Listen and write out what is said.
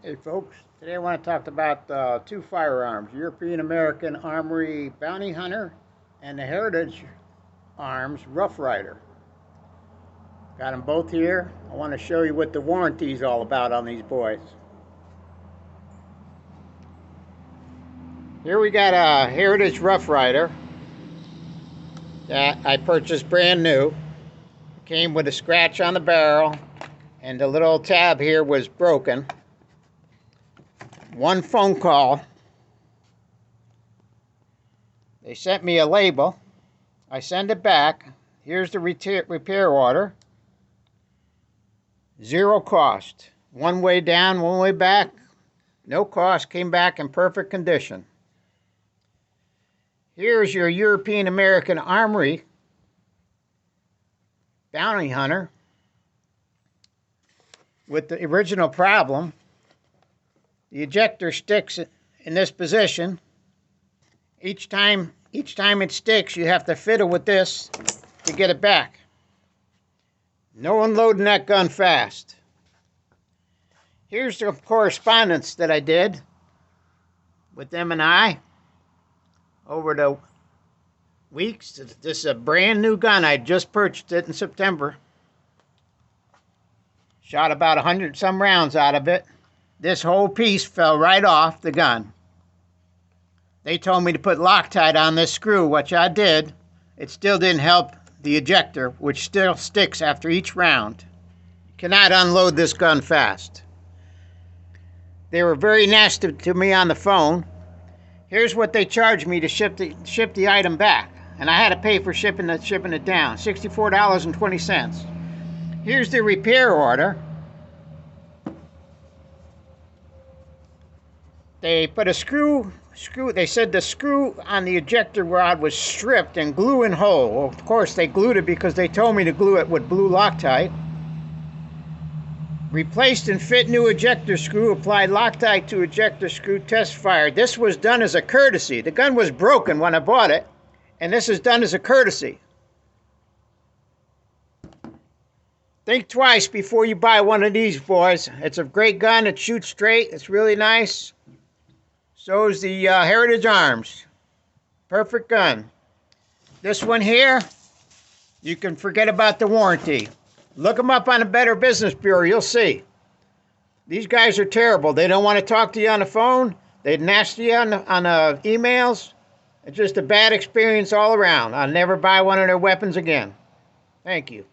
Hey folks, today I want to talk about two firearms, European American Armory Bounty Hunter and the Heritage Arms Rough Rider. Got them both here. I want to show you what the warranty is all about on these boys. Here we got a Heritage Rough Rider that I purchased brand new. Came with a scratch on the barrel and the little tab here was broken. One phone call, they sent me a label. I send it back. Here's the repair order. Zero cost. One way down, one way back. No cost. Came back in perfect condition. Here's your European American Armory Bounty Hunter with the original problem. The ejector sticks in this position. Each time it sticks, you have to fiddle with this to get it back. No unloading that gun fast. Here's the correspondence that I did with them and I over the weeks. This is a brand new gun. I just purchased it in September. Shot about 100 some rounds out of it. This whole piece fell right off the gun. They told me to put Loctite on this screw, which I did. It still didn't help the ejector, which still sticks after each round. You cannot unload this gun fast. They were very nasty to me on the phone. Here's what they charged me to ship the item back. And I had to pay for shipping it down, $64.20. Here's the repair order. They put a screw, they said the screw on the ejector rod was stripped and glue in hole. Well, of course, they glued it because they told me to glue it with blue Loctite. Replaced and fit new ejector screw, applied Loctite to ejector screw, test fired. This was done as a courtesy. The gun was broken when I bought it, and this is done as a courtesy. Think twice before you buy one of these, boys. It's a great gun. It shoots straight. It's really nice. So is the Heritage Arms. Perfect gun. This one here, you can forget about the warranty. Look them up on the Better Business Bureau. You'll see. These guys are terrible. They don't want to talk to you on the phone. They're nasty on the emails. It's just a bad experience all around. I'll never buy one of their weapons again. Thank you.